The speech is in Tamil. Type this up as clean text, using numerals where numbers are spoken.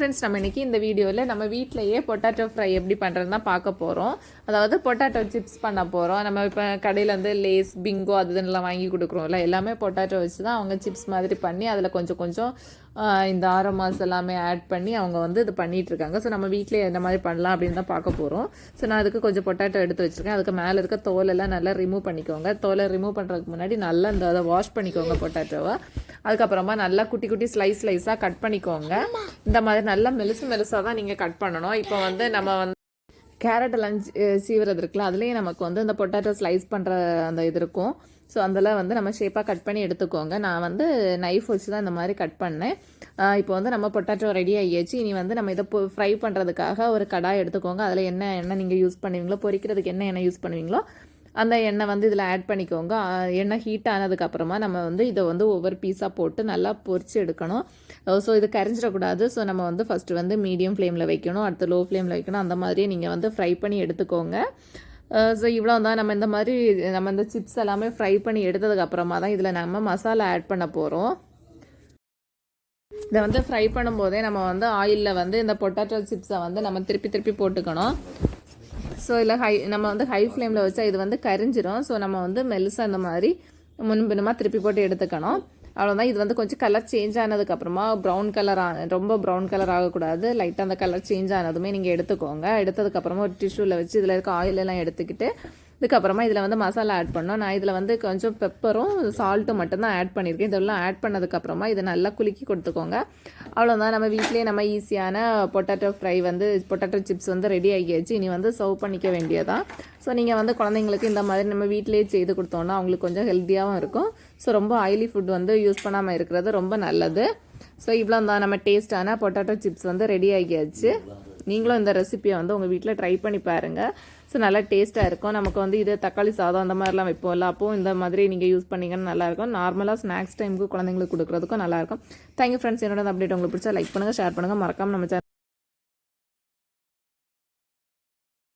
ஃப்ரெண்ட்ஸ், நம்ம இன்றைக்கி இந்த வீடியோவில் நம்ம வீட்டிலையே பொட்டாட்டோ ஃப்ரை எப்படி பண்ணுறதுன்னு தான் பார்க்க போகிறோம். அதாவது பொட்டாட்டோ சிப்ஸ் பண்ண போகிறோம். நம்ம இப்போ கடையில் வந்து லேஸ், பிங்கோ அது இதுன்னெலாம் வாங்கி கொடுக்குறோம்ல, எல்லாமே பொட்டாட்டோ வச்சு தான் அவங்க சிப்ஸ் மாதிரி பண்ணி அதில் கொஞ்சம் கொஞ்சம் இந்த ஆரோமாஸ் எல்லாமே ஆட் பண்ணி அவங்க வந்து இது பண்ணிகிட்ருக்காங்க. ஸோ நம்ம வீட்டிலே என்ன மாதிரி பண்ணலாம் அப்படின்னு தான் பார்க்க போகிறோம். ஸோ நான் அதுக்கு கொஞ்சம் பொட்டாட்டோ எடுத்து வச்சுருக்கேன். அதுக்கு மேலே இருக்க தோலெல்லாம் நல்லா ரிமூவ் பண்ணிக்கோங்க. தோலை ரிமூவ் பண்ணுறதுக்கு முன்னாடி நல்லா அதை வாஷ் பண்ணிக்கோங்க பொட்டாட்டோவை. அதுக்கப்புறமா நல்லா குட்டி குட்டி ஸ்லைஸாக கட் பண்ணிக்கோங்க. இந்த மாதிரி நல்லா மெலிசாக தான் நீங்கள் கட் பண்ணணும். இப்போ வந்து நம்ம வந்து கேரட் எல்லாம் சீவுறது இருக்குல்ல, அதுலேயே நமக்கு வந்து இந்த பொட்டாட்டோ ஸ்லைஸ் பண்ணுற அந்த இது இருக்கும். ஸோ அதில் வந்து நம்ம ஷேப்பாக கட் பண்ணி எடுத்துக்கோங்க. நான் வந்து நைஃப் வச்சு தான் இந்த மாதிரி கட் பண்ணேன். இப்போ வந்து நம்ம பொட்டாட்டோ ரெடி ஆகியாச்சு. இனி வந்து நம்ம இதை ஃப்ரை பண்ணுறதுக்காக ஒரு கடாய் எடுத்துக்கோங்க. அதில் என்ன எண்ணெய் நீங்கள் யூஸ் பண்ணுவீங்களோ, பொரிக்கிறதுக்கு என்ன எண்ணெய் யூஸ் பண்ணுவீங்களோ அந்த எண்ணெய் வந்து இதில் ஆட் பண்ணிக்கோங்க. எண்ணெய் ஹீட் ஆனதுக்கப்புறமா நம்ம வந்து இதை வந்து ஒவ்வொரு பீஸாக போட்டு நல்லா பொரித்து எடுக்கணும். ஸோ இது கரைஞ்சிடக்கூடாது. ஸோ நம்ம வந்து ஃபஸ்ட்டு வந்து மீடியம் ஃப்ளேமில் வைக்கணும், அடுத்து லோ ஃப்ளேமில் வைக்கணும். அந்த மாதிரியே நீங்கள் வந்து ஃப்ரை பண்ணி எடுத்துக்கோங்க. ஸோ இவ்வளோ தான். நம்ம இந்த மாதிரி நம்ம இந்த சிப்ஸ் எல்லாமே ஃப்ரை பண்ணி எடுத்ததுக்கப்புறமா தான் இதில் நம்ம மசாலா ஆட் பண்ண போகிறோம். இதை வந்து ஃப்ரை பண்ணும்போதே நம்ம வந்து ஆயிலில் வந்து இந்த பொட்டாட்டோ சிப்ஸை வந்து நம்ம திருப்பி போட்டுக்கணும். ஸோ இல்லை நம்ம வந்து ஹை ஃப்ளேமில் வச்சா இது வந்து கரிஞ்சிடும். ஸோ நம்ம வந்து மெல்லிசாக இந்த மாதிரி முன்பின்னமாக திருப்பி போட்டு எடுத்துக்கணும். அவ்வளோதான். இது வந்து கொஞ்சம் கலர் சேஞ்ச் ஆனதுக்கப்புறமா ரொம்ப ப்ரௌன் கலர் ஆகக்கூடாது. லைட்டாக அந்த கலர் சேஞ்ச் ஆனதுமே நீங்கள் எடுத்துக்கோங்க. எடுத்ததுக்கப்புறமா ஒரு டிஷ்யூவில் வச்சு இதில் இருக்க ஆயிலெல்லாம் எடுத்துக்கிட்டு இதுக்கப்புறமா இதில் வந்து மசாலா ஆட் பண்ணோம். நான் இதில் வந்து கொஞ்சம் பெப்பரும் சால்ட்டும் மட்டும்தான் ஆட் பண்ணியிருக்கேன். இதெல்லாம் ஆட் பண்ணதுக்கப்புறமா இதை நல்லா குலுக்கி கொடுத்துக்கோங்க. அவ்வளோதான். நம்ம வீட்டிலேயே நம்ம ஈஸியான பொட்டாட்டோ ஃப்ரை வந்து பொட்டாட்டோ சிப்ஸ் வந்து ரெடி ஆகியாச்சு. இனி வந்து சர்வ் பண்ணிக்க வேண்டியதான். ஸோ நீங்கள் வந்து குழந்தைங்களுக்கு இந்த மாதிரி நம்ம வீட்டிலேயே செய்து கொடுத்தோன்னா அவங்களுக்கு கொஞ்சம் ஹெல்த்தியாகவும் இருக்கும். ஸோ ரொம்ப ஆயிலி ஃபுட் வந்து யூஸ் பண்ணாமல் இருக்கிறது ரொம்ப நல்லது. ஸோ இவ்வளோ தான் நம்ம டேஸ்டான பொட்டாட்டோ சிப்ஸ் வந்து ரெடி ஆகியாச்சு. நீங்களும் இந்த ரெசிபியை வந்து உங்கள் வீட்டில் ட்ரை பண்ணி பாருங்கள். ஸோ நல்லா டேஸ்ட்டாக இருக்கும். நமக்கு வந்து இது தக்காளி சாதம் அந்த மாதிரிலாம் வைப்போம்ல, அப்போது இந்த மாதிரி நீங்கள் யூஸ் பண்ணிங்கன்னா நல்லாயிருக்கும். நார்மலாக ஸ்நாக்ஸ் டைமுக்கு குழந்தைங்களுக்கு கொடுக்குறதுக்கும் நல்லாயிருக்கும். Thank you friends. என்னோட அப்டேட் உங்களுக்கு பிடிச்சா லைக் பண்ணுங்கள், ஷேர் பண்ணுங்கள், மறக்காமல் நம்ம சேனல்